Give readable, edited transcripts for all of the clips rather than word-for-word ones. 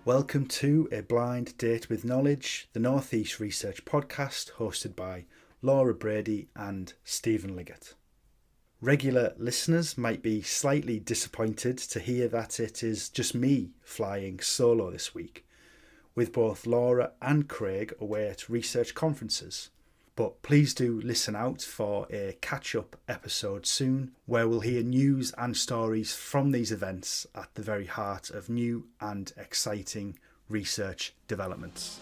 Welcome to A Blind Date with Knowledge, the North East Research Podcast hosted by Laura Brady and Stephen Liggett. Regular listeners might be slightly disappointed to hear that it is just me flying solo this week, with both Laura and Craig away at research conferences. But please do listen out for a catch-up episode soon where we'll hear news and stories from these events at the very heart of new and exciting research developments.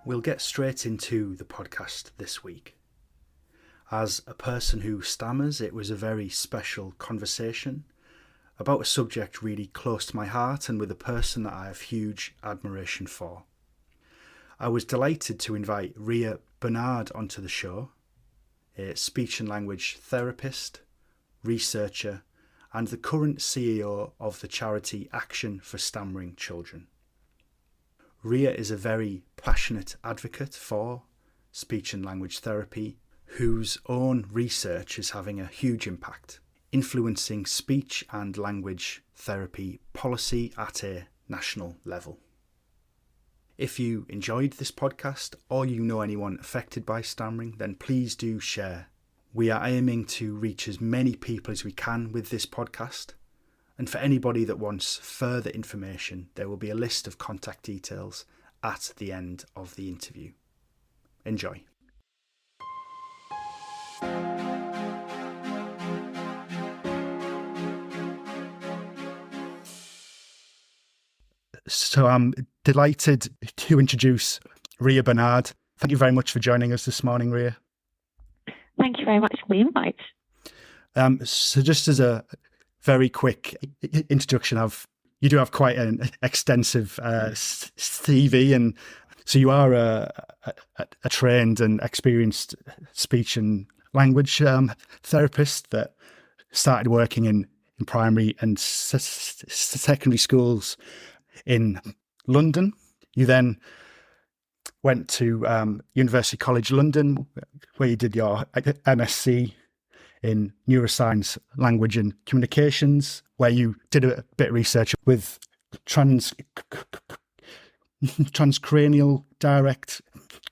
We'll get straight into the podcast this week. As a person who stammers, it was a very special conversation about a subject really close to my heart and with a person that I have huge admiration for. I was delighted to invite Ria Bernard onto the show, a speech and language therapist, researcher, and the current CEO of the charity Action for Stammering Children. Ria is a very passionate advocate for speech and language therapy, whose own research is having a huge impact, influencing speech and language therapy policy at a national level. If you enjoyed this podcast or you know anyone affected by stammering, then please do share. We are aiming to reach as many people as we can with this podcast. And for anybody that wants further information, there will be a list of contact details at the end of the interview. Enjoy. So I'm delighted to introduce Ria Bernard. Thank you very much for joining us this morning, Ria. Thank you very much for the invite. So just as a very quick introduction, you do have quite an extensive CV, and so you are a trained and experienced speech and language therapist that started working in primary and secondary schools in London. You then went to University College London, where you did your MSc in Neuroscience, Language and Communications, where you did a bit of research with transcranial direct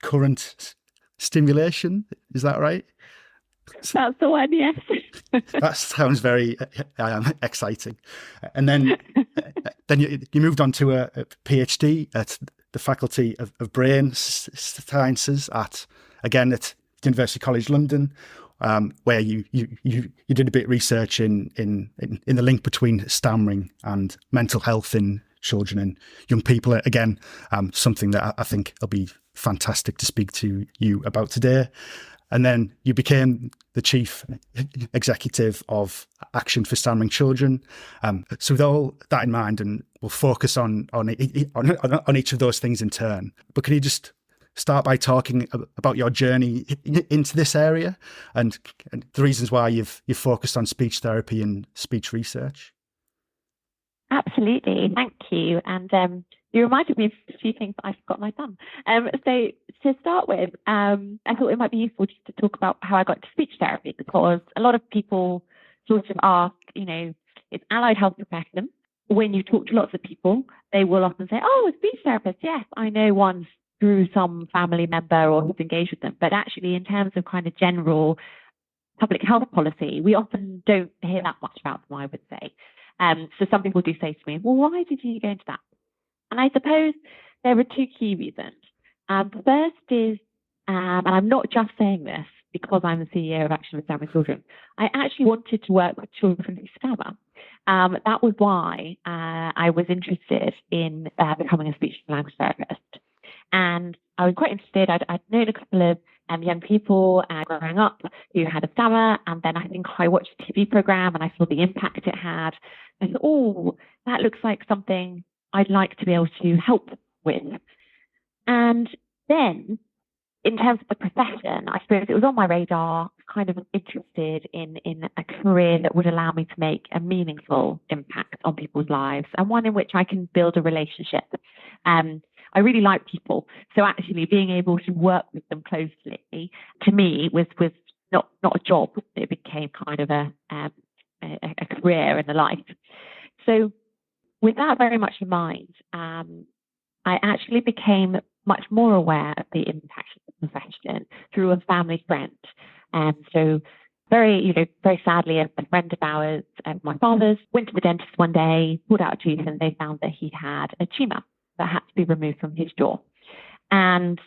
current stimulation. Is that right? That's the one, yes. That sounds very exciting. And then you moved on to a PhD at the Faculty of Brain Sciences at University College London, where you did a bit of research in the link between stammering and mental health in children and young people. Again, something that I think will be fantastic to speak to you about today. And then you became the chief executive of Action for Stammering Children. So with all that in mind, and we'll focus on each of those things in turn. But can you just start by talking about your journey into this area and the reasons why you've focused on speech therapy and speech research? Absolutely, thank you. And you reminded me of a few things that I forgot I'd done. So to start with, I thought it might be useful just to talk about how I got to speech therapy, because a lot of people sort of ask, it's allied health profession. When you talk to lots of people, they will often say, oh, a speech therapist, yes, I know one through some family member or who's engaged with them. But actually, in terms of kind of general public health policy, we often don't hear that much about them, I would say. So some people do say to me, well, why did you go into that? And I suppose there are two key reasons. The first is, and I'm not just saying this because I'm the CEO of Action for Stammering Children, I actually wanted to work with children who stammer. That was why I was interested in becoming a speech and language therapist. And I was quite interested. I'd known a couple of young people growing up who had a stammer, and then I think I watched a TV program and I saw the impact it had. I thought, oh, that looks like something I'd like to be able to help with. And then, in terms of the profession, I suppose it was on my radar, kind of interested in a career that would allow me to make a meaningful impact on people's lives, and one in which I can build a relationship. I really like people, so actually being able to work with them closely, to me, was not a job. It became kind of a a career and a life. So with that very much in mind, I actually became much more aware of the impact of the profession through a family friend. So very sadly, a friend of ours, my father's, went to the dentist one day, pulled out a tooth, and they found that he had a tumour that had to be removed from his jaw. And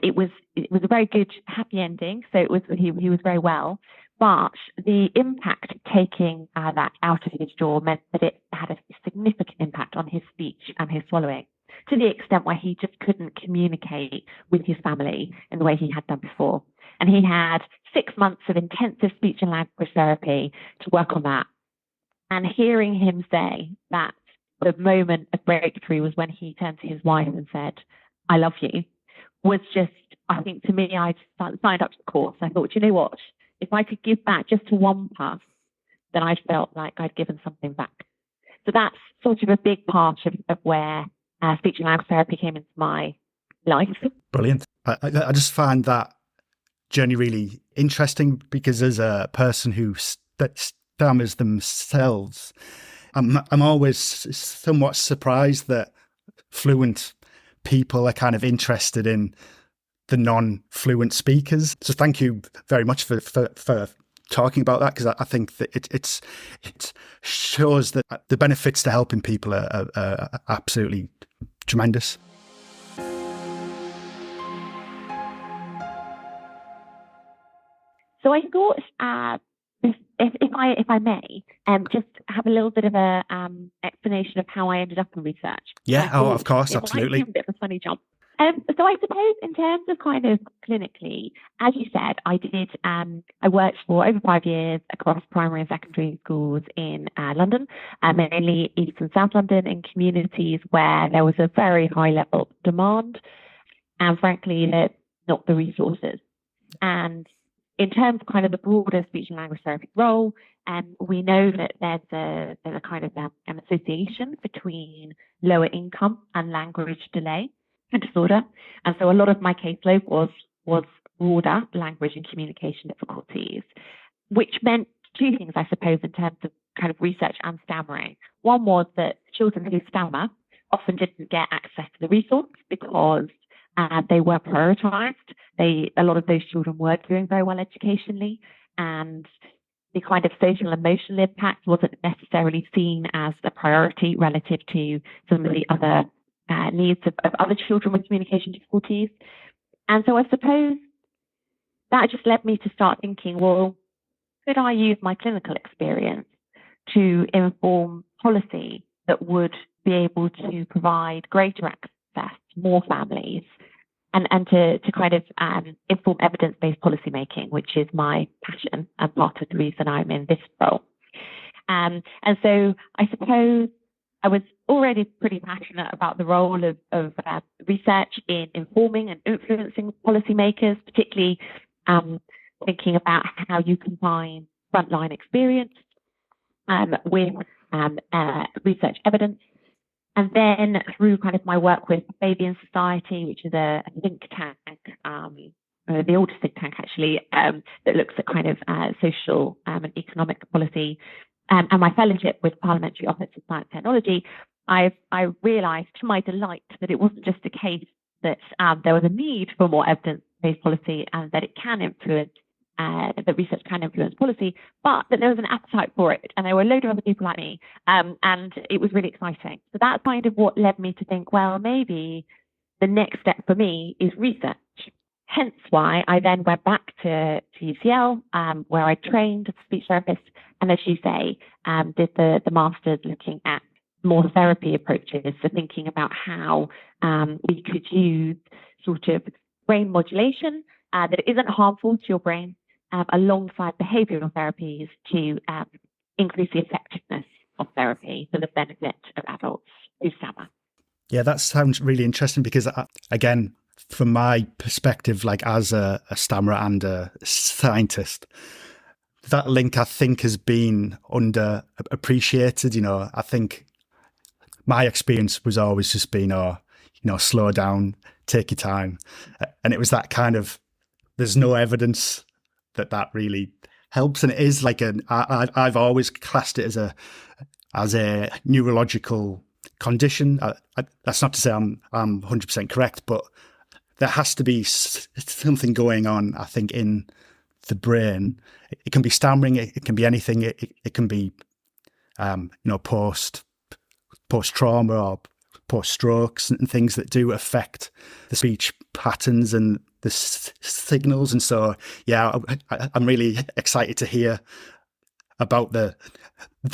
it was a very good, happy ending. So he was very well, but the impact of taking that out of his jaw meant that it had a significant impact on his speech and his swallowing, to the extent where he just couldn't communicate with his family in the way he had done before. And he had 6 months of intensive speech and language therapy to work on that. And hearing him say that the moment of breakthrough was when he turned to his wife and said, "I love you," was just, I think, to me, I signed up to the course. I thought, you know what? If I could give back just to one person, then I felt like I'd given something back. So that's sort of a big part of where speech and language therapy came into my life. Brilliant. I just find that journey really interesting, because as a person who stammers themselves, I'm always somewhat surprised that fluent people are kind of interested in the non-fluent speakers. So thank you very much for talking about that, because I think that it shows that the benefits to helping people are absolutely tremendous. So I thought, if I may, just have a little bit of a explanation of how I ended up in research. Yeah, of course, absolutely. A bit of a funny jump. So I suppose in terms of kind of clinically, as you said, I worked for over 5 years across primary and secondary schools in London, mainly East and South London, in communities where there was a very high level of demand, and frankly, not the resources. And in terms of kind of the broader speech and language therapy role, we know that there's a kind of an association between lower income and language delay and disorder. And so a lot of my caseload was broader language and communication difficulties, which meant two things, I suppose, in terms of kind of research and stammering. One was that children who stammer often didn't get access to the resource because they were prioritised. A lot of those children were doing very well educationally, and the kind of social and emotional impact wasn't necessarily seen as a priority relative to some of the other needs of other children with communication difficulties. And so I suppose that just led me to start thinking, well, could I use my clinical experience to inform policy that would be able to provide greater access to more families, and to kind of inform evidence-based policymaking, which is my passion and part of the reason I'm in this role. And so I suppose I was already pretty passionate about the role of research in informing and influencing policymakers, particularly thinking about how you combine frontline experience with research evidence. And then through kind of my work with Baby and Society, which is a think tank, the oldest think tank actually, that looks at kind of social and economic policy, and my fellowship with Parliamentary Office of Science and Technology, I realised to my delight that it wasn't just a case that there was a need for more evidence-based policy and that it can influence, that research can influence policy, but that there was an appetite for it, and there were a load of other people like me, and it was really exciting. So that's kind of what led me to think, well, maybe the next step for me is research. Hence why I then went back to UCL, where I trained as a speech therapist, and as you say, did the master's looking at more therapy approaches, so thinking about how we could use sort of brain modulation that isn't harmful to your brain, alongside behavioural therapies to increase the effectiveness of therapy for the benefit of adults who stammer. Yeah, that sounds really interesting, because again, from my perspective, like as a stammerer and a scientist, that link I think has been underappreciated. You know, I think my experience was always just being, slow down, take your time. And it was that kind of, there's no evidence that really helps, and it is like I've always classed it as a neurological condition. That's not to say I'm 100% correct, but there has to be something going on, I think, in the brain. It can be stammering, it can be anything. It can be post trauma or post strokes and things that do affect the speech patterns and the signals. And so, yeah, I'm really excited to hear about the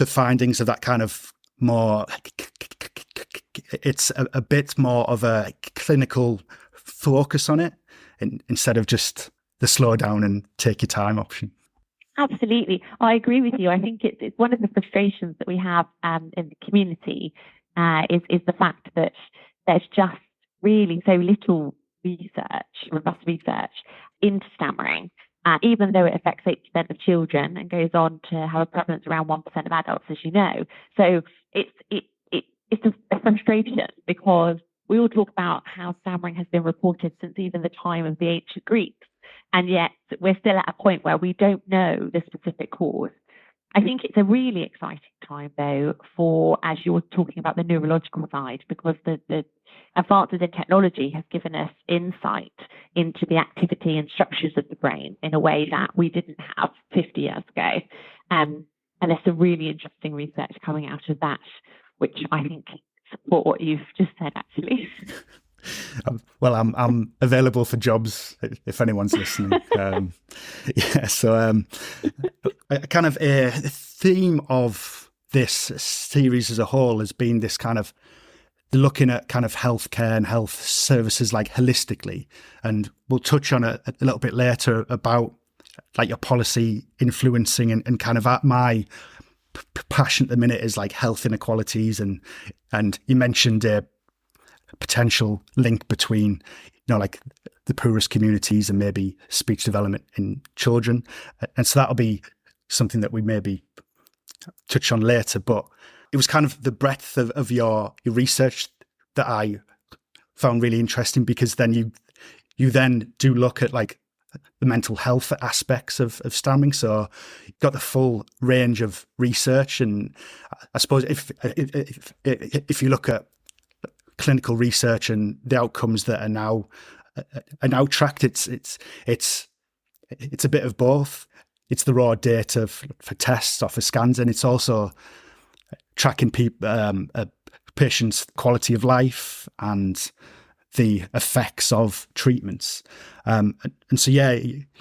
findings of that kind of more. It's a bit more of a clinical focus on it instead of just the slow down and take your time option. Absolutely. I agree with you. I think it's one of the frustrations that we have in the community is the fact that there's just really so little robust research into stammering, even though it affects 8% of children and goes on to have a prevalence around 1% of adults, as you know. So it's a frustration, because we all talk about how stammering has been reported since even the time of the ancient Greeks, and yet we're still at a point where we don't know the specific cause. I think it's a really exciting time, though, for, as you're talking about, the neurological side, because the advances in technology have given us insight into the activity and structures of the brain in a way that we didn't have 50 years ago. And there's some really interesting research coming out of that, which I think support what you've just said, actually. Well, I'm available for jobs if anyone's listening. So kind of a theme of this series as a whole has been this kind of looking at kind of healthcare and health services like holistically, and we'll touch on it a little bit later about like your policy influencing and kind of my passion at the minute is like health inequalities, and you mentioned a potential link between like the poorest communities and maybe speech development in children, and so that'll be something that we maybe touch on later. But it was kind of the breadth of your research that I found really interesting, because then you then do look at like the mental health aspects of stammering. So you've got the full range of research, and I suppose if you look at clinical research and the outcomes that are now tracked, it's a bit of both. It's the raw data for tests or for scans, and it's also tracking patients' quality of life and the effects of treatments. And so, yeah,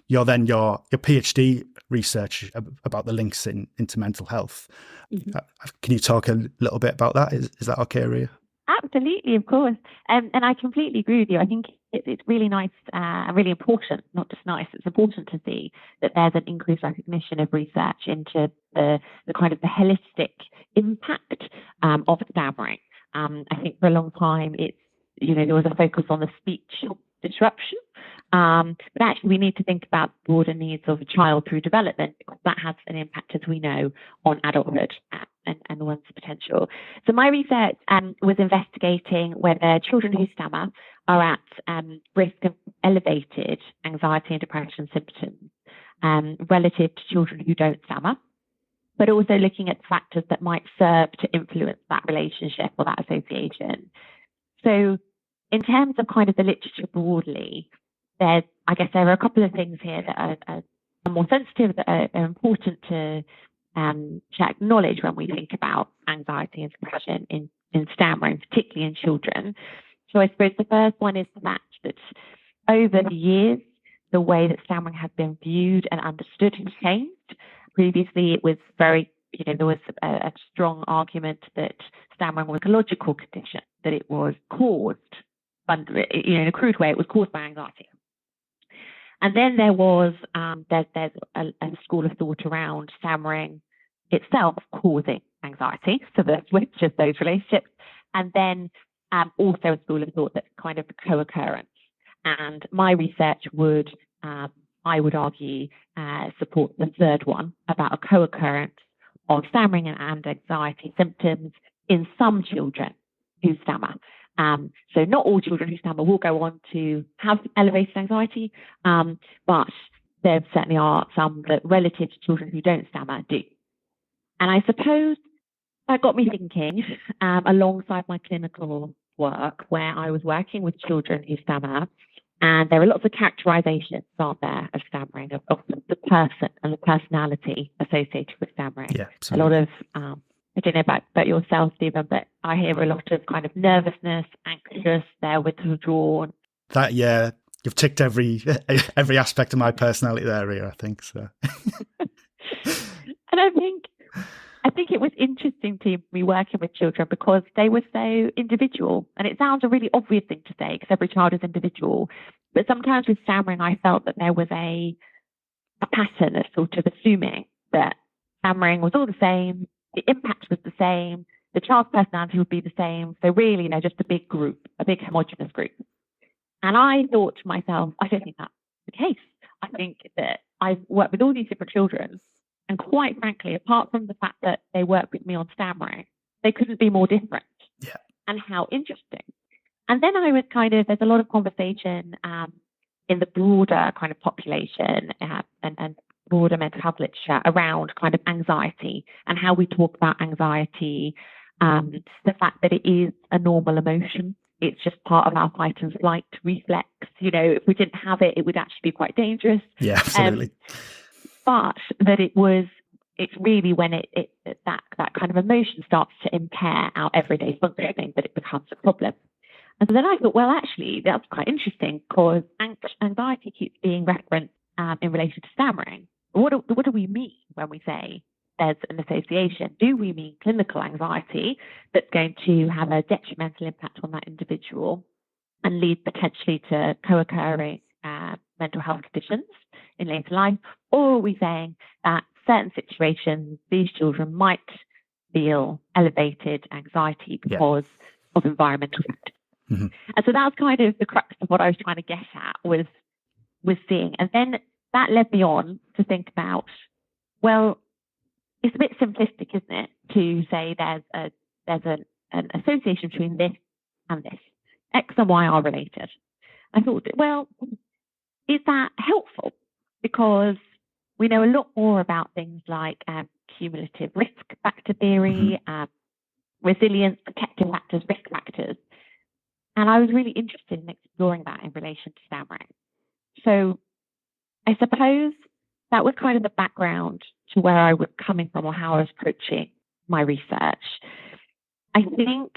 your PhD research about the links into mental health. Mm-hmm. Can you talk a little bit about that? Is that okay, Ria? Absolutely, of course. And I completely agree with you. I think it's really nice and really important, not just nice, it's important to see that there's an increased recognition of research into the kind of the holistic impact of stammering. I think for a long time there was a focus on the speech disruption, but actually we need to think about the broader needs of a child through development, because that has an impact, as we know, on adulthood and one's potential. So my research was investigating whether children who stammer are at risk of elevated anxiety and depression symptoms relative to children who don't stammer, but also looking at factors that might serve to influence that relationship or that association. So in terms of kind of the literature broadly, I guess there are a couple of things here that are more sensitive, that are important to acknowledge when we think about anxiety and depression in stammering, particularly in children. So I suppose the first one is the fact that over the years, the way that stammering has been viewed and understood has changed. Previously, it was very, there was a strong argument that stammering was a logical condition, that it was caused, in a crude way, it was caused by anxiety. And then there was, there's a school of thought around stammering itself causing anxiety, so the switch of those relationships, and then also a school of thought that's kind of a co-occurrence. And my research would, I would argue, support the third one, about a co-occurrence of stammering and anxiety symptoms in some children who stammer. So not all children who stammer will go on to have elevated anxiety, but there certainly are some that relative to children who don't stammer do. And I suppose that got me thinking, alongside my clinical work, where I was working with children who stammer, and there are lots of characterizations, aren't there, of stammering, of the person and the personality associated with stammering. Yeah, absolutely. A lot of, I don't know about yourself, Stephen, but I hear a lot of kind of nervousness, anxious, they're withdrawn. That, yeah, you've ticked every aspect of my personality there, Ria, I think so. And I think it was interesting to me working with children because they were so individual. And it sounds a really obvious thing to say because every child is individual. But sometimes with stammering, I felt that there was a pattern of sort of assuming that stammering was all the same, the impact was the same, the child's personality would be the same. So really, just a big group, a big homogenous group. And I thought to myself, I don't think that's the case. I think that I've worked with all these different children. And quite frankly, apart from the fact that they work with me on stammering, they couldn't be more different. Yeah. And how interesting. And then I was there's a lot of conversation in the broader kind of population and broader mental health literature around kind of anxiety and how we talk about anxiety, the fact that it is a normal emotion. It's just part of our fight and flight reflex. If we didn't have it, it would actually be quite dangerous. Yeah, absolutely. But that it's really when that kind of emotion starts to impair our everyday functioning that it becomes a problem. And so then I thought, well, actually, that's quite interesting because anxiety keeps being referenced in relation to stammering. What do we mean when we say there's an association? Do we mean clinical anxiety that's going to have a detrimental impact on that individual and lead potentially to co-occurring mental health conditions in later life? Or are we saying that certain situations, these children might feel elevated anxiety because of environmental factors? Mm-hmm. And so that's kind of the crux of what I was trying to get at was seeing. And then that led me on to think about, well, it's a bit simplistic, isn't it, to say there's an association between this and this. X and Y are related. I thought, well, is that helpful? Because we know a lot more about things like cumulative risk factor theory, resilience, protective factors, risk factors. And I was really interested in exploring that in relation to stammering. So I suppose that was kind of the background to where I was coming from or how I was approaching my research. I think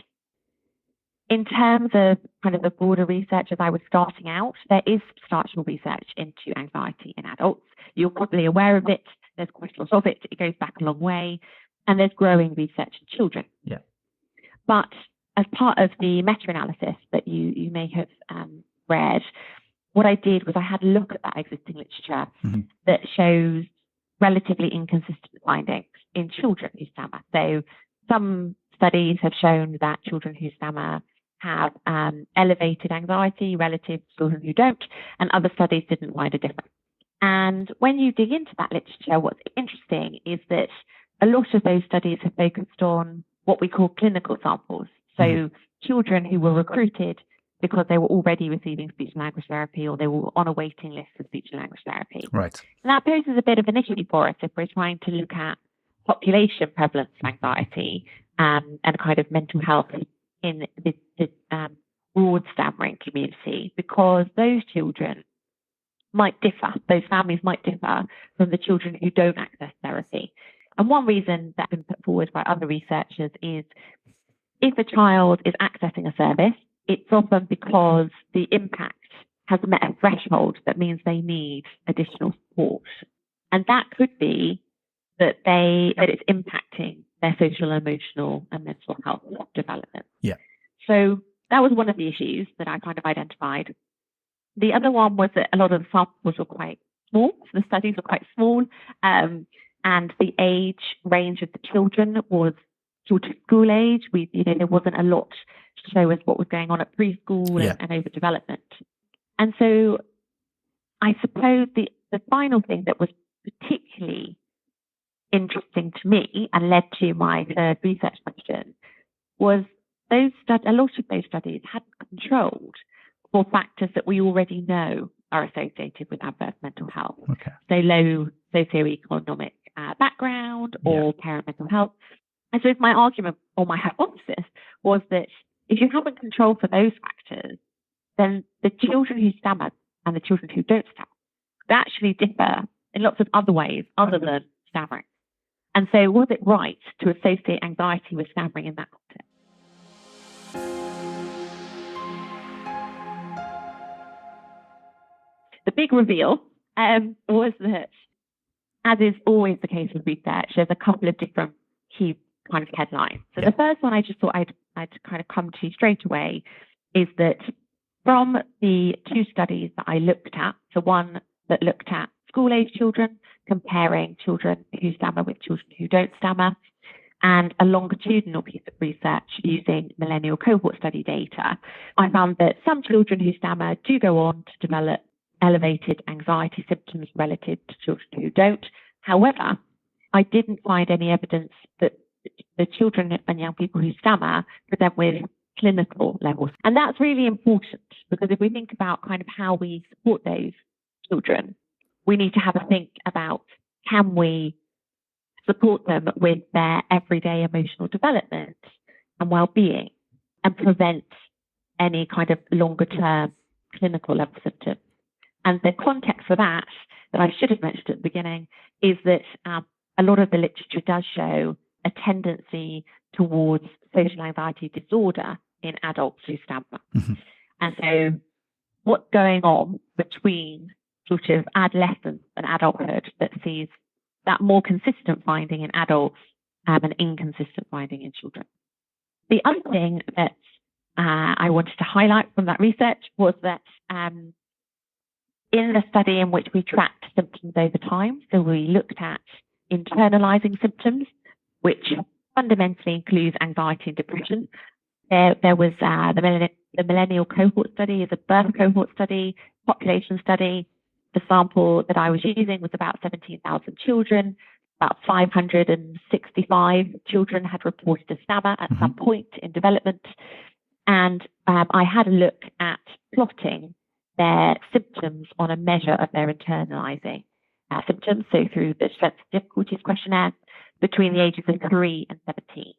in terms of kind of the broader research as I was starting out, there is substantial research into anxiety in adults. You're probably aware of it. There's quite a lot of it. It goes back a long way. And there's growing research in children. Yeah. But as part of the meta-analysis that you may have read, what I did was I had a look at that existing literature that shows relatively inconsistent findings in children who stammer. So some studies have shown that children who stammer have elevated anxiety relative to children who don't, and other studies didn't find a difference. And when you dig into that literature, what's interesting is that a lot of those studies have focused on what we call clinical samples. So children who were recruited because they were already receiving speech and language therapy or they were on a waiting list for speech and language therapy. Right. And that poses a bit of an issue for us if we're trying to look at population prevalence of anxiety and kind of mental health in the broad stammering community, because those children might differ, those families might differ from the children who don't access therapy. And one reason that's been put forward by other researchers is if a child is accessing a service, it's often because the impact has met a threshold that means they need additional support. And that could be that it's impacting their social, emotional, and mental health development. Yeah. So that was one of the issues that I kind of identified. The other one was that a lot of the samples were quite small. So the studies were quite small. And the age range of the children was sort of school age. There wasn't a lot to show us what was going on at preschool and overdevelopment. And so I suppose the final thing that was particularly interesting to me and led to my third research question was a lot of those studies hadn't controlled for factors that we already know are associated with adverse mental health. Okay. So low socioeconomic background or parent mental health. And so my argument or my hypothesis was that if you haven't control for those factors, then the children who stammer and the children who don't stammer, they actually differ in lots of other ways other than stammering. And so was it right to associate anxiety with stammering in that context? The big reveal was that, as is always the case with research, there's a couple of different key kind of headlines. So the first one I just thought I'd kind of come to straight away is that from the two studies that I looked at, so one that looked at school-age children, comparing children who stammer with children who don't stammer, and a longitudinal piece of research using millennial cohort study data, I found that some children who stammer do go on to develop elevated anxiety symptoms relative to children who don't. However, I didn't find any evidence that the children and young people who stammer present with clinical levels. And that's really important because if we think about kind of how we support those children, we need to have a think about, can we support them with their everyday emotional development and well-being and prevent any kind of longer-term clinical level symptoms. And the context for that I should have mentioned at the beginning is that a lot of the literature does show a tendency towards social anxiety disorder in adults who stammer. Mm-hmm. And so what's going on between sort of adolescence and adulthood that sees that more consistent finding in adults and inconsistent finding in children? The other thing that I wanted to highlight from that research was that in the study in which we tracked symptoms over time, so we looked at internalizing symptoms, which fundamentally includes anxiety and depression. There was the millennial cohort study, is a birth cohort study, population study. The sample that I was using was about 17,000 children. About 565 children had reported a stammer at some point in development. And I had a look at plotting their symptoms on a measure of their internalizing symptoms, so through the Strengths and Difficulties questionnaire, between the ages of 3 and 17.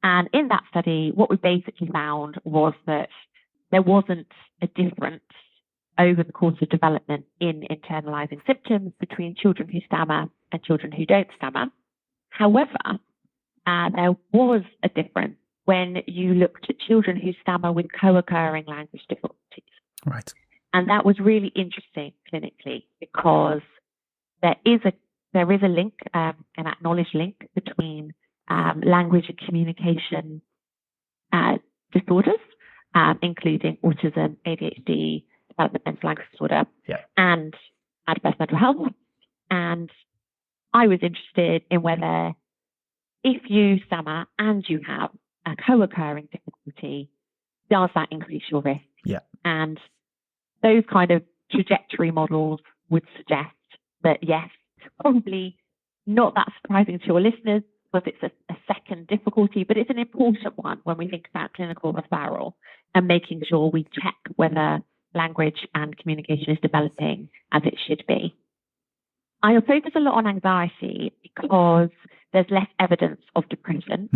And in that study, what we basically found was that there wasn't a difference over the course of development in internalizing symptoms between children who stammer and children who don't stammer. However, there was a difference when you looked at children who stammer with co-occurring language difficulties. Right. And that was really interesting clinically because there is a link, an acknowledged link between language and communication disorders, including autism, ADHD, developmental language disorder, and adverse mental health. And I was interested in whether if you stammer and you have a co-occurring difficulty, does that increase your risk? Yeah. And those kind of trajectory models would suggest that yes, probably not that surprising to your listeners because it's a second difficulty, but it's an important one when we think about clinical referral and making sure we check whether language and communication is developing as it should be. I focus a lot on anxiety because there's less evidence of depression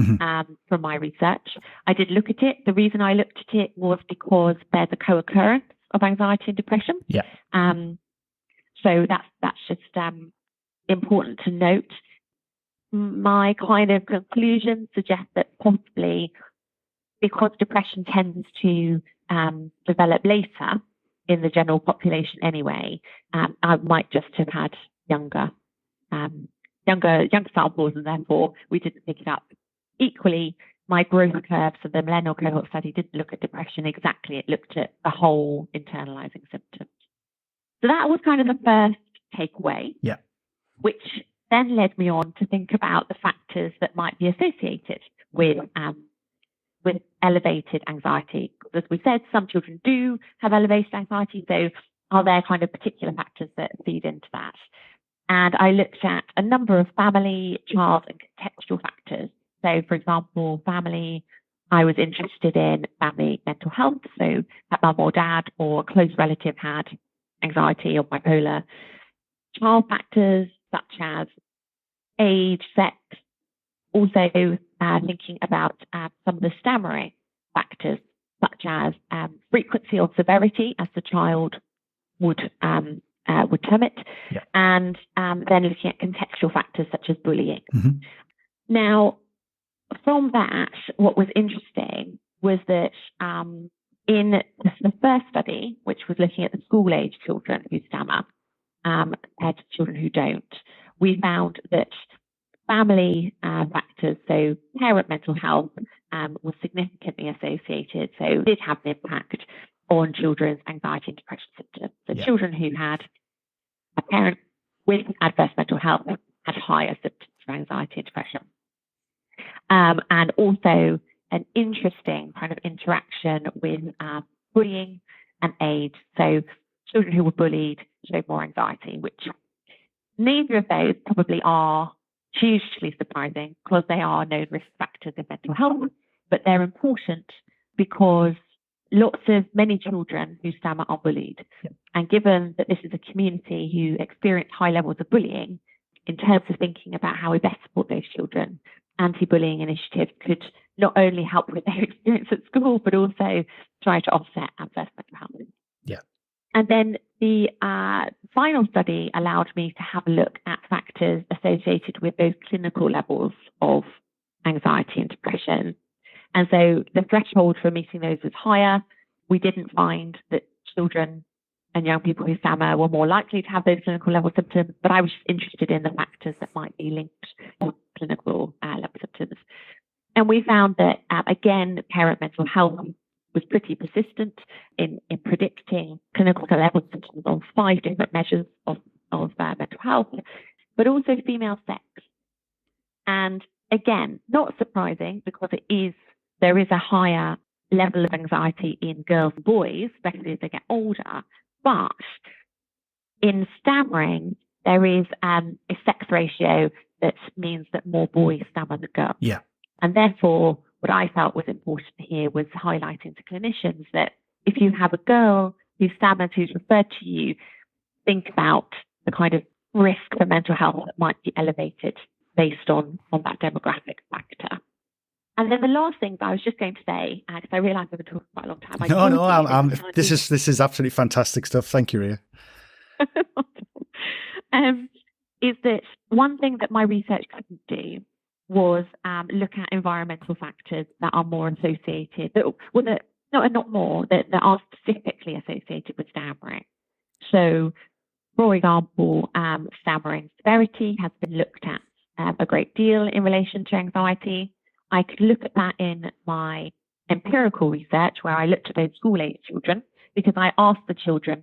from my research. I did look at it. The reason I looked at it was because there's a co-occurrence of anxiety and depression. Yeah. So that's just important to note. My kind of conclusion suggests that possibly because depression tends to develop later in the general population anyway, I might just have had younger samples, and therefore we didn't pick it up. Equally, my growth curves of the millennial cohort study didn't look at depression exactly. It looked at the whole internalizing symptoms. So that was kind of the first takeaway, which then led me on to think about the factors that might be associated with elevated anxiety. As we said, some children do have elevated anxiety, so are there kind of particular factors that feed into that? And I looked at a number of family, child, and contextual factors. So, for example, family, I was interested in family mental health. So, that mum or dad or a close relative had anxiety or bipolar. Child factors such as age, sex, also thinking about some of the stammering factors such as frequency or severity as the child would term it, and then looking at contextual factors such as bullying. Mm-hmm. Now, from that, what was interesting was that in the first study, which was looking at the school-age children who stammer compared to children who don't, we found that family factors, so parent mental health, was significantly associated. So it did have an impact on children's anxiety and depression symptoms. So children who had a parent with adverse mental health had higher symptoms of anxiety and depression. And also an interesting kind of interaction with bullying and age. So children who were bullied showed more anxiety, which neither of those probably are hugely surprising because they are known risk factors in mental health, but they're important because many children who stammer are bullied. And given that this is a community who experience high levels of bullying, in terms of thinking about how we best support those children, anti-bullying initiatives could not only help with their experience at school, but also try to offset adverse mental health. Yeah. And then the final study allowed me to have a look at factors associated with those clinical levels of anxiety and depression. And so the threshold for meeting those was higher. We didn't find that children and young people who stammer were more likely to have those clinical level symptoms, but I was just interested in the factors that might be linked to clinical level symptoms. And we found that, again, parent mental health was pretty persistent in predicting clinical level symptoms on 5 different measures of mental health, but also female sex. And again, not surprising because there is a higher level of anxiety in girls and boys, especially as they get older. But in stammering, there is a sex ratio that means that more boys stammer than girls. Yeah. And therefore, what I felt was important here was highlighting to clinicians that if you have a girl who stammers, who's referred to you, think about the kind of risk for mental health that might be elevated based on that demographic factor. And then the last thing that I was just going to say, because I realised I've been talking quite a long time. This is absolutely fantastic stuff. Thank you, Ria. Is that one thing that my research couldn't do was look at environmental factors that are more associated, that are specifically associated with stammering. So, for example, stammering severity has been looked at a great deal in relation to anxiety. I could look at that in my empirical research where I looked at those school-age children because I asked the children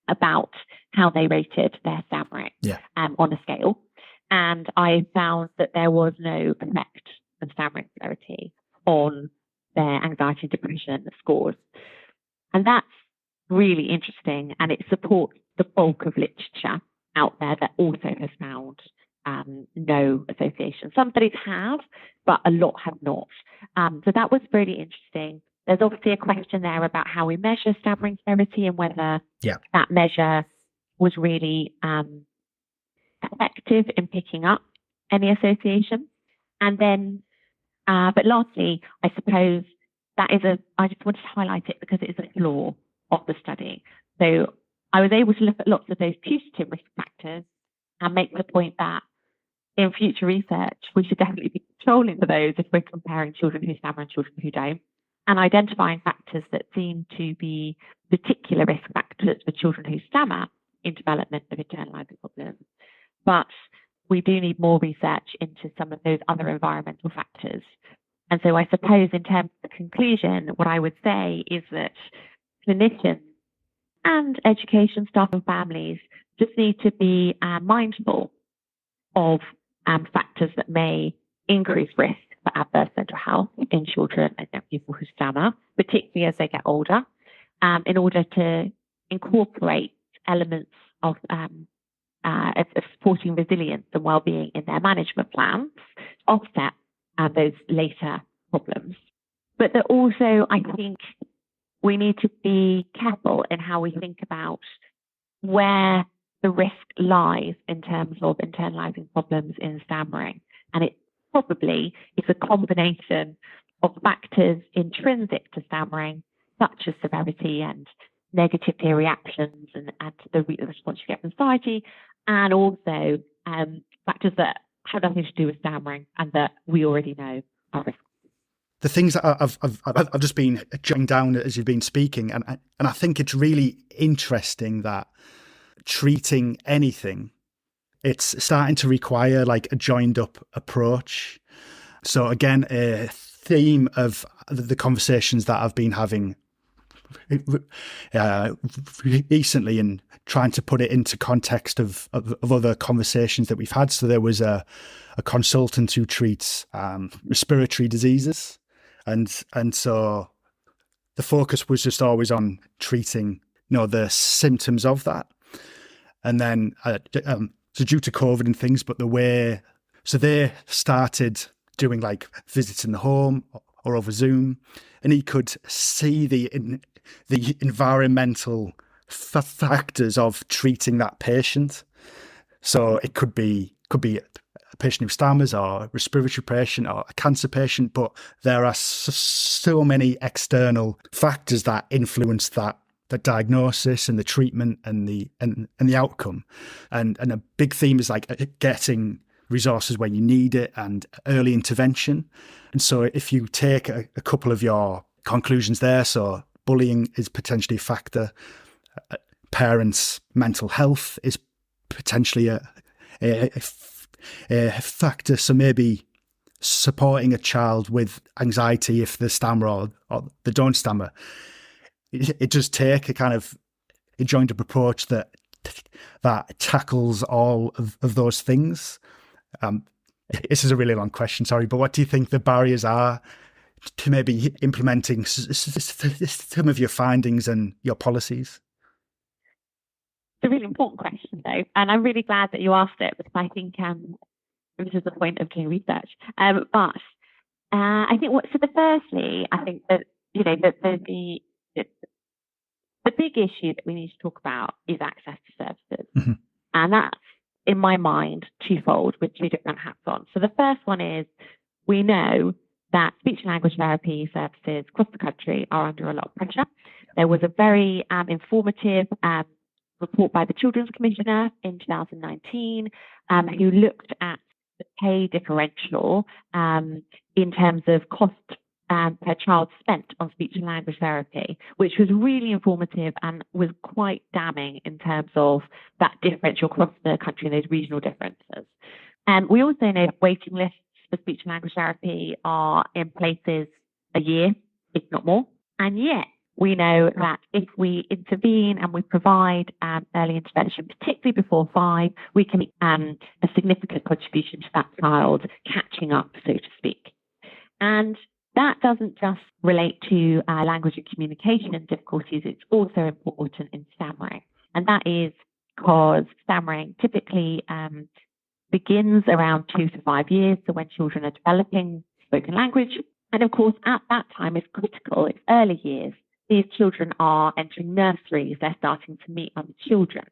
about how they rated their stammering on a scale. And I found that there was no effect of stammering severity on their anxiety and depression scores. And that's really interesting. And it supports the bulk of literature out there that also has found no association. Some studies have, but a lot have not. So that was really interesting. There's obviously a question there about how we measure stammering severity and whether that measure was really effective in picking up any association. And then, but lastly, I suppose I just wanted to highlight it because it is a flaw of the study. So I was able to look at lots of those putative risk factors and make the point that in future research, we should definitely be controlling for those if we're comparing children who stammer and children who don't, and identifying factors that seem to be particular risk factors for children who stammer in development of internalizing problems. But we do need more research into some of those other environmental factors. And so I suppose in terms of the conclusion, what I would say is that clinicians and education staff and families just need to be mindful of factors that may increase risk for adverse mental health in children and young people who stammer, particularly as they get older, in order to incorporate elements of supporting resilience and well-being in their management plans to offset those later problems. But that also, I think, we need to be careful in how we think about where the risk lies in terms of internalizing problems in stammering. And it probably is a combination of factors intrinsic to stammering, such as severity and negative peer reactions and the response you get from society, and also factors that have nothing to do with stammering and that we already know are risk. The things that I've just been jotting down as you've been speaking, and I think it's really interesting that treating anything, it's starting to require like a joined up approach. So again, a theme of the conversations that I've been having recently and trying to put it into context of other conversations that we've had. So there was a consultant who treats respiratory diseases, and so the focus was just always on treating, the symptoms of that. And then so due to COVID and things, but so they started doing like visits in the home or over Zoom, and he could see the environmental factors of treating that patient. So it could be a patient who stammers, or a respiratory patient, or a cancer patient, but there are so many external factors that influence the diagnosis and the treatment and the outcome. And a big theme is like getting resources when you need it and early intervention. And so if you take a couple of your conclusions there, so bullying is potentially a factor, parents' mental health is potentially a factor, so maybe supporting a child with anxiety if they stammer or they don't stammer. It does take a kind of a joined up approach that tackles all of those things. This is a really long question, sorry, but what do you think the barriers are to maybe implementing some of your findings and your policies? It's a really important question, though, and I'm really glad that you asked it, because I think this is the point of doing research. But I think firstly, I think that the big issue that we need to talk about is access to services, mm-hmm. and that's, in my mind, twofold with two different hats on. So the first one is, we know that speech and language therapy services across the country are under a lot of pressure. There was a very informative report by the Children's Commissioner in 2019 who looked at the pay differential in terms of cost per child spent on speech and language therapy, which was really informative and was quite damning in terms of that differential across the country and those regional differences. And we also know that waiting lists for speech and language therapy are in places a year, if not more. And yet we know that if we intervene and we provide early intervention, particularly before 5, we can make a significant contribution to that child catching up, so to speak. And that doesn't just relate to language and communication difficulties, it's also important in stammering. And that is because stammering typically begins around 2 to 5 years, so when children are developing spoken language. And of course, at that time, it's critical, it's early years. These children are entering nurseries, they're starting to meet other children.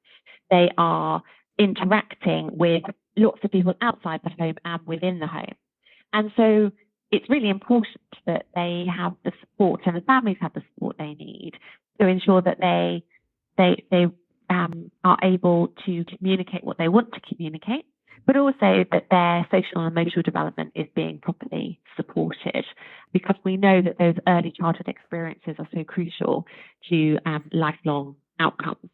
They are interacting with lots of people outside the home and within the home. And so it's really important that they have the support and the families have the support they need to ensure that they are able to communicate what they want to communicate, but also that their social and emotional development is being properly supported, because we know that those early childhood experiences are so crucial to lifelong outcomes.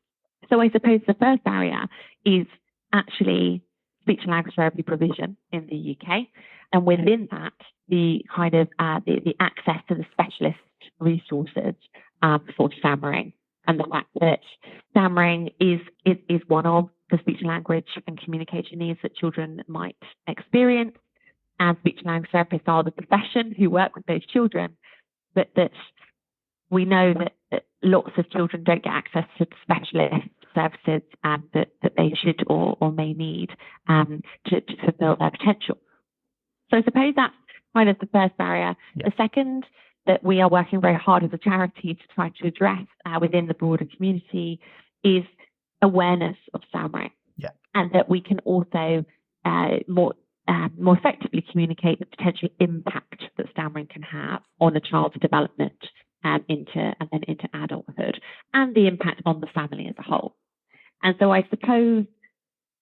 So I suppose the first barrier is actually speech and language therapy provision in the UK, and within that, the kind of the access to the specialist resources for stammering, and the fact that stammering is one of the speech and language and communication needs that children might experience, and speech and language therapists are the profession who work with those children, but that we know that lots of children don't get access to specialist services that they should or may need to fulfill their potential. So I suppose that's kind of the first barrier. Yeah. The second that we are working very hard as a charity to try to address within the broader community is awareness of stammering. Yeah. And that we can also more effectively communicate the potential impact that stammering can have on a child's development into adulthood, and the impact on the family as a whole. And so I suppose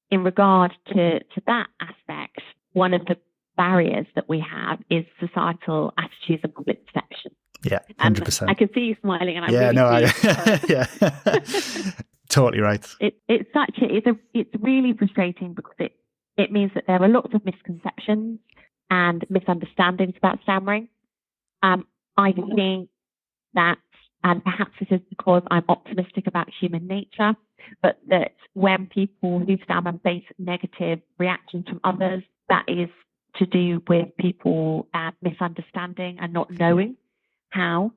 in regard to that aspect, one of the barriers that we have is societal attitudes and public perception. Yeah, 100%. I can see you smiling, and I'm totally right. It's really frustrating because it means that there are lots of misconceptions and misunderstandings about stammering. I think that, and perhaps this is because I'm optimistic about human nature, but that when people who stammer face negative reactions from others, that is to do with people misunderstanding and not knowing how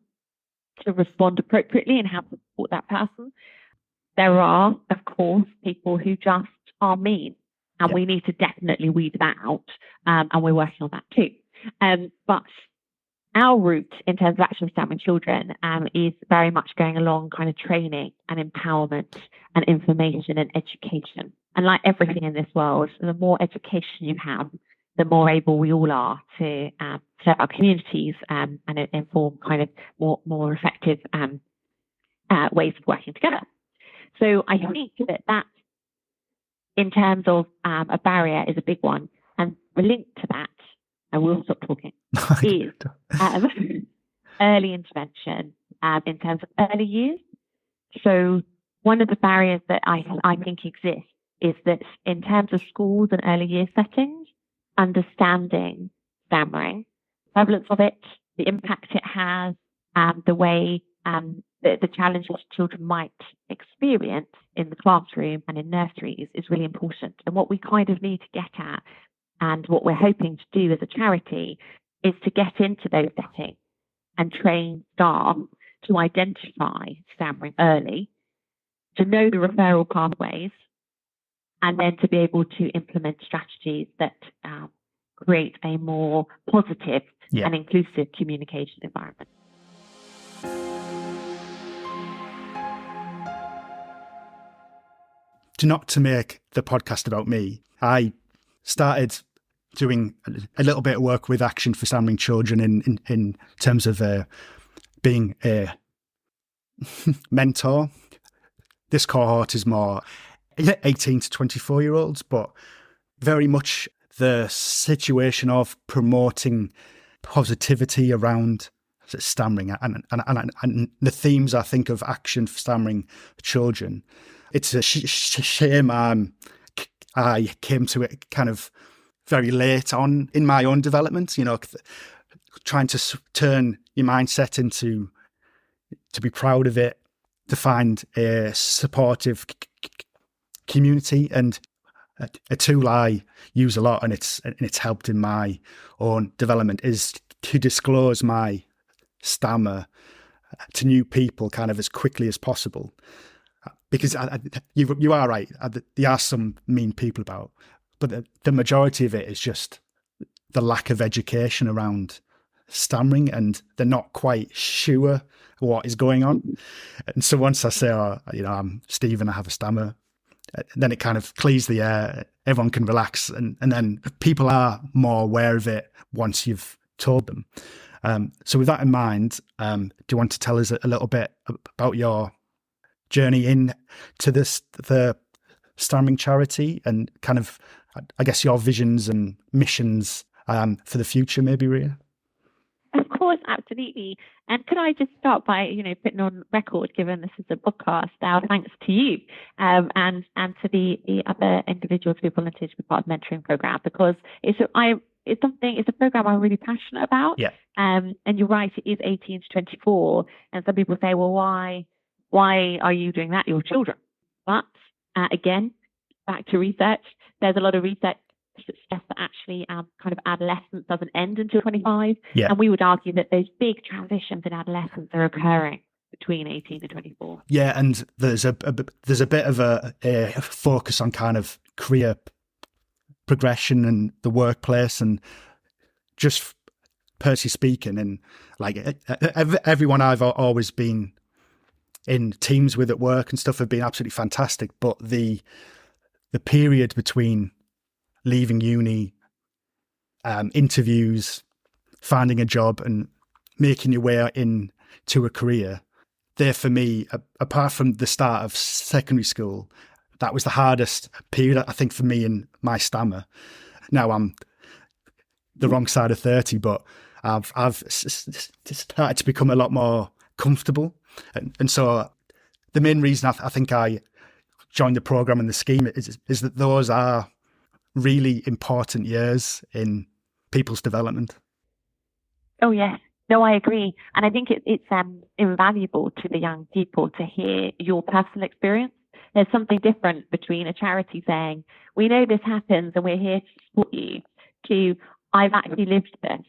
to respond appropriately and how to support that person. There are, of course, people who just are mean, and we need to definitely weed that out, and we're working on that too. But our route in terms of Action for Stammering Children is very much going along kind of training and empowerment and information and education. And like everything in this world, the more education you have, the more able we all are to serve our communities and inform kind of more effective ways of working together. So I think that in terms of a barrier is a big one. And linked to that, I will stop talking, is early intervention in terms of early years. So one of the barriers that I think exists is that in terms of schools and early year settings, understanding stammering, prevalence of it, the impact it has, the way the challenges children might experience in the classroom and in nurseries is really important. And what we kind of need to get at, and what we're hoping to do as a charity, is to get into those settings and train staff to identify stammering early, to know the referral pathways, and then to be able to implement strategies that create a more positive and inclusive communication environment. Not to make the podcast about me, I started doing a little bit of work with Action for Stammering Children in terms of being a mentor. This cohort is more 18 to 24-year-olds, but very much the situation of promoting positivity around stammering and the themes, I think, of Action for Stammering Children. It's a shame I came to it kind of very late on in my own development, trying to turn your mindset into, to be proud of it, to find a supportive community. And a tool I use a lot, and it's helped in my own development, is to disclose my stammer to new people kind of as quickly as possible. Because you are right, there are some mean people about, but the majority of it is just the lack of education around stammering, and they're not quite sure what is going on. And so once I say, I'm Stephen, I have a stammer, then it kind of clears the air, everyone can relax, and then people are more aware of it once you've told them. So with that in mind, do you want to tell us a little bit about your journey into the Stammering charity, and kind of, I guess, your visions and missions for the future, maybe, Ria? Of course, absolutely. And could I just start by, putting on record, given this is a podcast, our thanks to you and to the other individuals who volunteered to be part of the mentoring program, because it's a program I'm really passionate about. Yeah. And you're right, it is 18 to 24, and some people say, well, why are you doing that? Your children. But again, back to research. There's a lot of research that suggests that actually kind of adolescence doesn't end until 25. Yeah. And we would argue that those big transitions in adolescence are occurring between 18 and 24. Yeah, and there's a bit of a focus on kind of career progression and the workplace, and just personally speaking, and like everyone I've always been in teams with at work and stuff have been absolutely fantastic. But the period between leaving uni, interviews, finding a job and making your way into a career, there for me, apart from the start of secondary school, that was the hardest period, I think, for me in my stammer. Now I'm the wrong side of 30, but I've started to become a lot more comfortable. And so the main reason I think I joined the program and the scheme is that those are really important years in people's development. Oh, yes. No, I agree. And I think it's invaluable to the young people to hear your personal experience. There's something different between a charity saying, we know this happens and we're here to support you, to I've actually lived this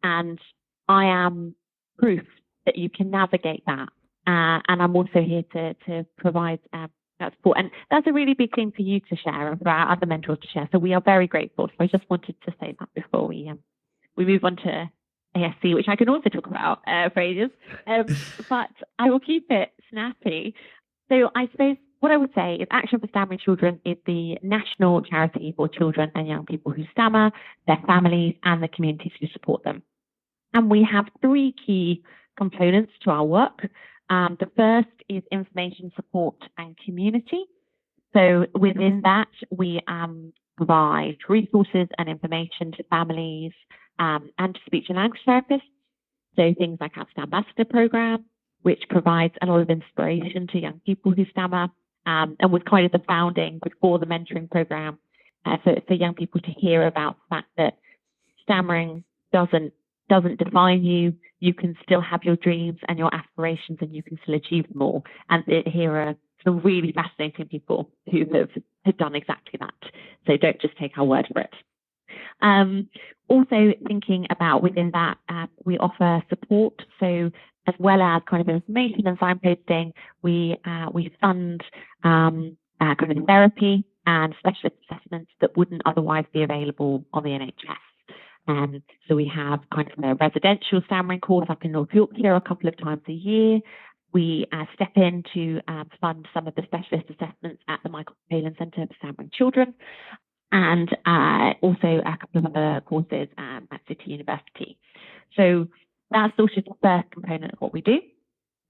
and I am proof that you can navigate that. And I'm also here to provide that support. And that's a really big thing for you to share and for our other mentors to share. So we are very grateful. So I just wanted to say that before we move on to ASC, which I can also talk about for ages. But I will keep it snappy. So I suppose what I would say is Action for Stammering Children is the national charity for children and young people who stammer, their families, and the communities who support them. And we have three key components to our work. The first is information support and community. So within that, we provide resources and information to families and to speech and language therapists. So things like our Ambassador program, which provides a lot of inspiration to young people who stammer, and was kind of the founding before the mentoring program for young people to hear about the fact that stammering doesn't define you. You can still have your dreams and your aspirations, and you can still achieve them all. And here are some really fascinating people who have done exactly that. So don't just take our word for it. Also thinking about within that, we offer support. So as well as kind of information and signposting, we fund kind of therapy and specialist assessments that wouldn't otherwise be available on the NHS. So we have kind of a residential stammering course up in North Yorkshire a couple of times a year. We step in to fund some of the specialist assessments at the Michael Palin Centre for Stammering Children, and also a couple of other courses at City University. So that's sort of the first component of what we do.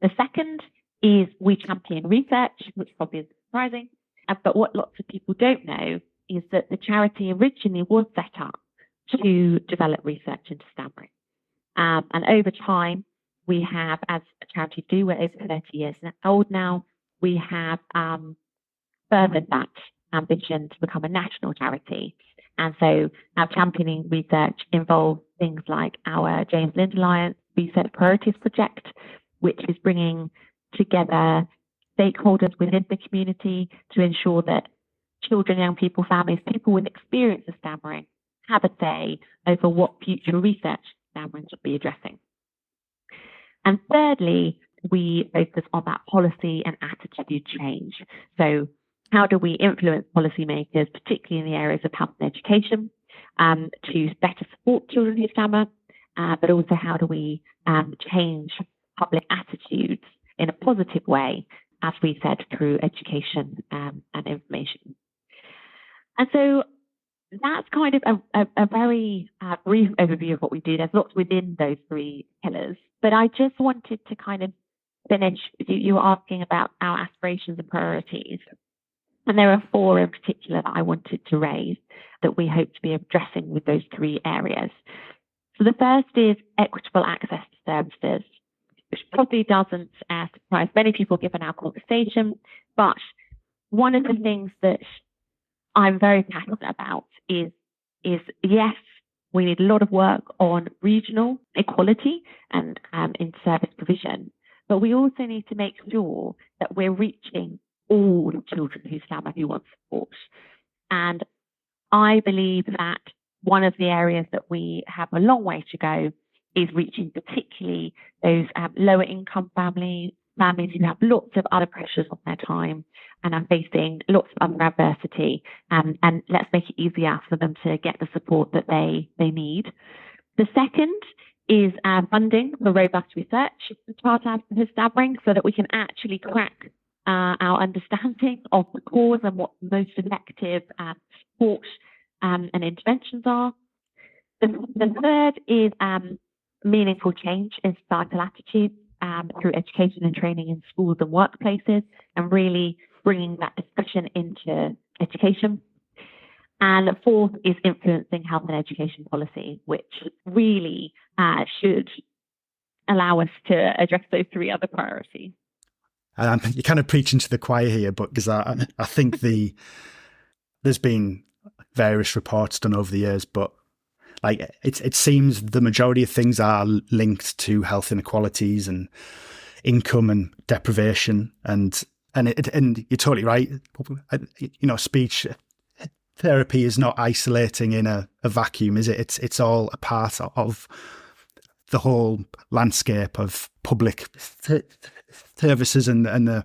The second is we champion research, which probably isn't surprising. But what lots of people don't know is that the charity originally was set up to develop research into stammering. And over time, we have, as a charity do, we're over 30 years old now, we have furthered that ambition to become a national charity. And so our championing research involves things like our James Lind Alliance Research Priorities Project, which is bringing together stakeholders within the community to ensure that children, young people, families, people with experience of stammering have a say over what future research stammering should be addressing. And thirdly, we focus on that policy and attitude change. So how do we influence policymakers, particularly in the areas of health and education, to better support children who stammer, but also how do we change public attitudes in a positive way, as we said, through education and information. And so that's kind of a very brief overview of what we do. There's lots within those three pillars, but I just wanted to kind of finish. You were asking about our aspirations and priorities. And there are four in particular that I wanted to raise that we hope to be addressing with those three areas. So the first is equitable access to services, which probably doesn't surprise many people given our conversation. But one of the things that I'm very passionate about is yes, we need a lot of work on regional equality and in service provision, but we also need to make sure that we're reaching all children who stammer who want support. And I believe that one of the areas that we have a long way to go is reaching particularly those lower income families who have lots of other pressures on their time and are facing lots of other adversity, and let's make it easier for them to get the support that they need. The second is funding for robust research as part of stammering so that we can actually crack our understanding of the cause and what the most effective support and interventions are. The third is meaningful change in societal attitudes through education and training in schools and workplaces, and really bringing that discussion into education. And the fourth is influencing health and education policy, which really should allow us to address those three other priorities. You're kind of preaching to the choir here, but because I think there's been various reports done over the years, but like it seems the majority of things are linked to health inequalities and income and deprivation, and you're totally right. Speech therapy is not isolating in a vacuum, is it? It's all a part of the whole landscape of public services and the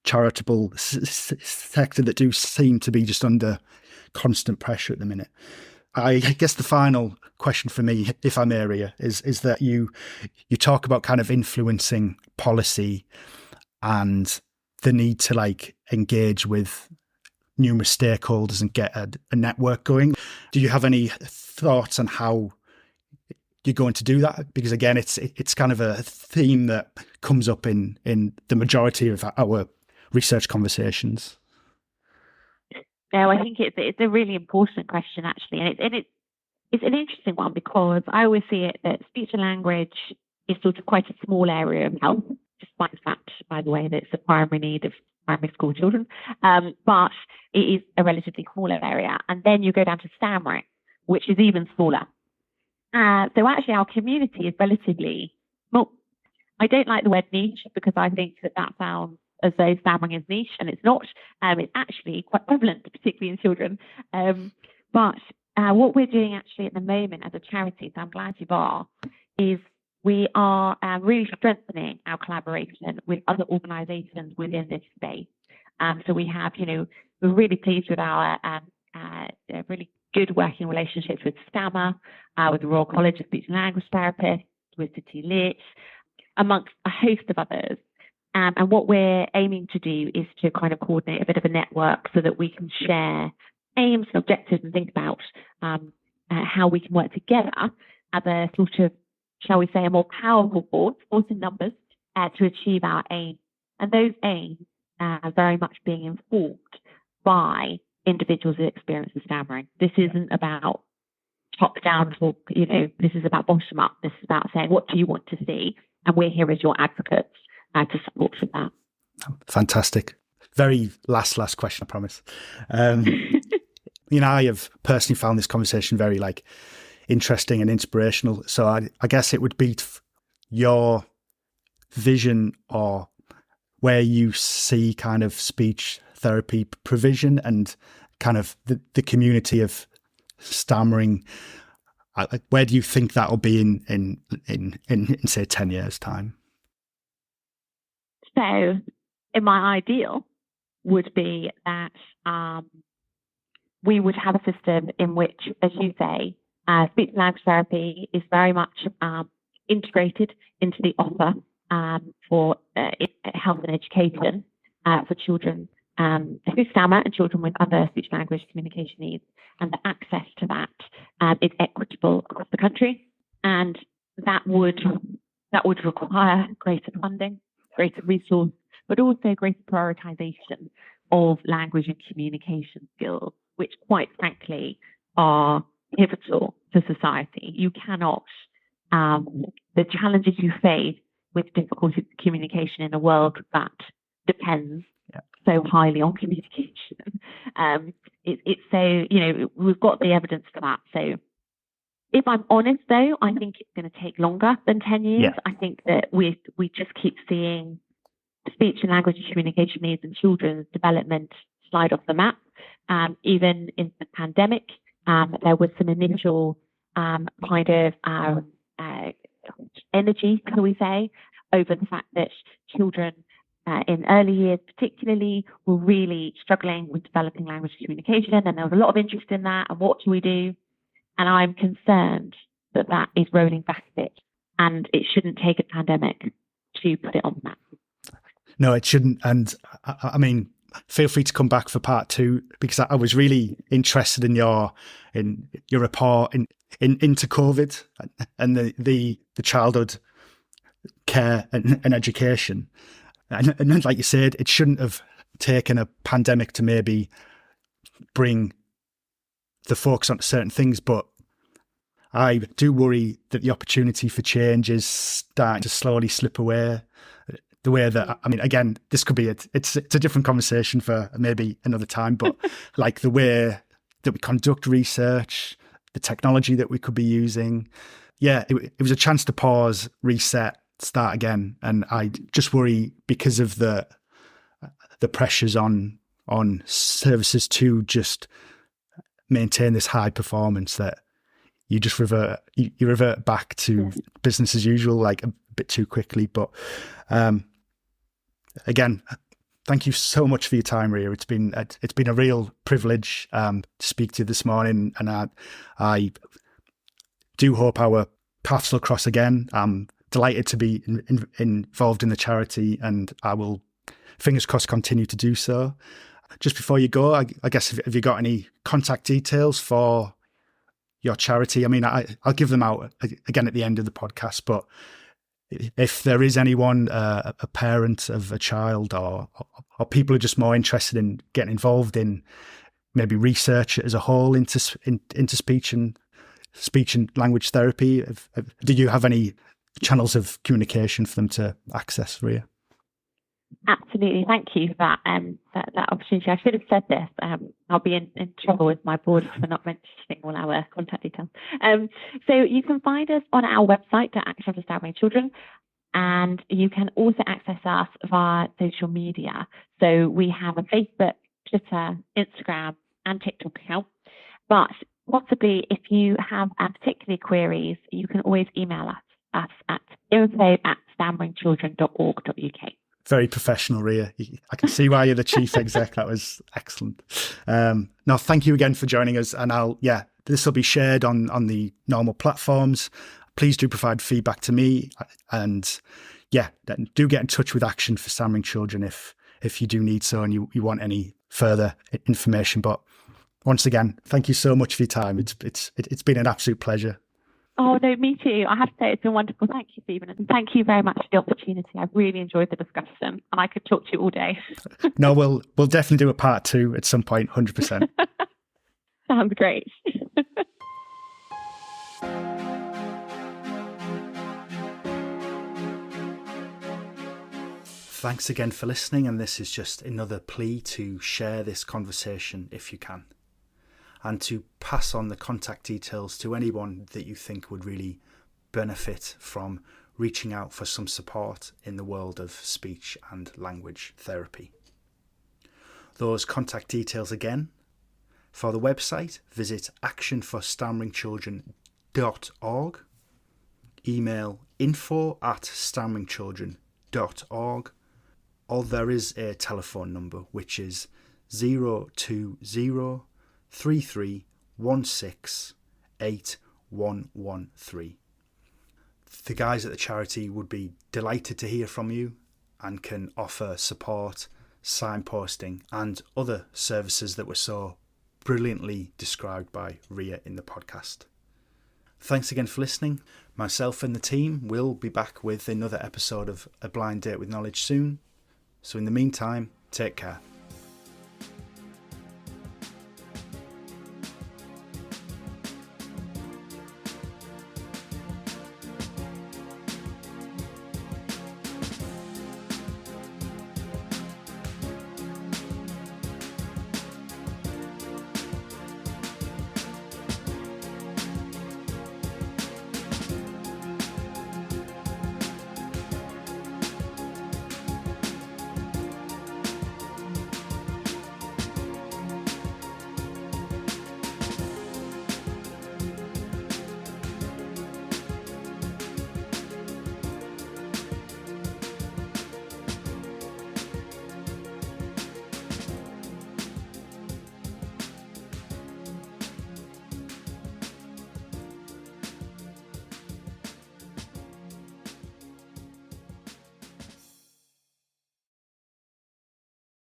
charitable sector that do seem to be just under constant pressure at the minute. I guess the final question for me, if I may, Ria, is that you talk about kind of influencing policy and the need to like engage with numerous stakeholders and get a network going. Do you have any thoughts on how you're going to do that? Because again, it's kind of a theme that comes up in the majority of our research conversations. No, I think it's a really important question actually, and it's an interesting one because I always see it that speech and language is sort of quite a small area of health, despite the fact, by the way, that it's a primary need of primary school children. But it is a relatively smaller area, and then you go down to stammering, which is even smaller. So actually, our community is relatively small. I don't like the word niche because I think that sounds as though stammering is niche, and it's not. It's actually quite prevalent, particularly in children. But what we're doing actually at the moment as a charity, so I'm glad you are, is we are really strengthening our collaboration with other organisations within this space. So we have, we're really pleased with our really good working relationships with Stammer, with the Royal College of Speech and Language Therapists, with City Lit, amongst a host of others. And what we're aiming to do is to kind of coordinate a bit of a network so that we can share aims and objectives and think about how we can work together as a sort of, shall we say, a more powerful force in numbers to achieve our aims. And those aims are very much being informed by individuals who experience stammering. This isn't about top-down talk, this is about bottom-up. This is about saying, what do you want to see? And we're here as your advocates to support for that. Fantastic. Very last question, I promise. I have personally found this conversation very interesting and inspirational. So I guess it would be your vision or where you see kind of speech therapy provision and kind of the community of stammering. Where do you think that will be in say 10 years' time? So, in my ideal would be that we would have a system in which, as you say, speech and language therapy is very much integrated into the offer for health and education for children who stammer and children with other speech language communication needs, and the access to that is equitable across the country, and that would require greater funding, greater resource, but also greater prioritization of language and communication skills, which quite frankly are pivotal to society. You cannot, the challenges you face with difficulties of communication in a world that depends so highly on communication. It's so, we've got the evidence for that. So if I'm honest though, I think it's going to take longer than 10 years. Yeah. I think that we just keep seeing speech and language and communication needs in children's development slide off the map. Even in the pandemic, there was some initial kind of energy, can we say, over the fact that children in early years particularly were really struggling with developing language and communication, and there was a lot of interest in that, and what do we do? And I'm concerned that is rolling back a bit and it shouldn't take a pandemic to put it on the map. No, it shouldn't. And I mean, feel free to come back for part 2, because I was really interested in your report into COVID and the childhood care and education. And like you said, it shouldn't have taken a pandemic to maybe bring the focus onto certain things, but I do worry that the opportunity for change is starting to slowly slip away. The way that, I mean, again, this could be it's a different conversation for maybe another time, but like the way that we conduct research, the technology that we could be using. Yeah, it was a chance to pause, reset, start again. And I just worry, because of the pressures on services to just maintain this high performance, that you just revert back to business as usual, like a bit too quickly. But again, thank you so much for your time, Ria. It's been a real privilege to speak to you this morning, and I do hope our paths will cross again. I'm delighted to be involved in the charity, and I will, fingers crossed, continue to do so. Just before you go, I guess, have you got any contact details for your charity? I mean, I'll give them out again at the end of the podcast, but if there is anyone, a parent of a child, or people who are just more interested in getting involved in maybe research as a whole into speech and language therapy, do you have any channels of communication for them to access, Ria? Absolutely. Thank you for that opportunity. I should have said this. I'll be in trouble with my board for not mentioning all our contact details. So you can find us on our website at Action for Stammering Children, and you can also access us via social media. So we have a Facebook, Twitter, Instagram, and TikTok account. But possibly, if you have particular queries, you can always email us at info@stammeringchildren.org.uk. Very professional, Ria. I can see why you're the chief exec. That was excellent. No, thank you again for joining us. And this will be shared on the normal platforms. Please do provide feedback to me, and do get in touch with Action for Stammering Children if you do need so, and you want any further information. But once again, thank you so much for your time. It's been an absolute pleasure. Oh, no, me too. I have to say it's been wonderful. Thank you, Stephen. And thank you very much for the opportunity. I've really enjoyed the discussion, and I could talk to you all day. No, we'll definitely do a part 2 at some point, 100%. Sounds great. Thanks again for listening, and this is just another plea to share this conversation if you can, and to pass on the contact details to anyone that you think would really benefit from reaching out for some support in the world of speech and language therapy. Those contact details again: for the website, visit actionforstammeringchildren.org, email info@stammeringchildren.org, or there is a telephone number which is 020 33168113. The guys at the charity would be delighted to hear from you and can offer support, signposting, and other services that were so brilliantly described by Ria in the podcast. Thanks again for listening. Myself and the team will be back with another episode of A Blind Date with Knowledge soon. So in the meantime, take care.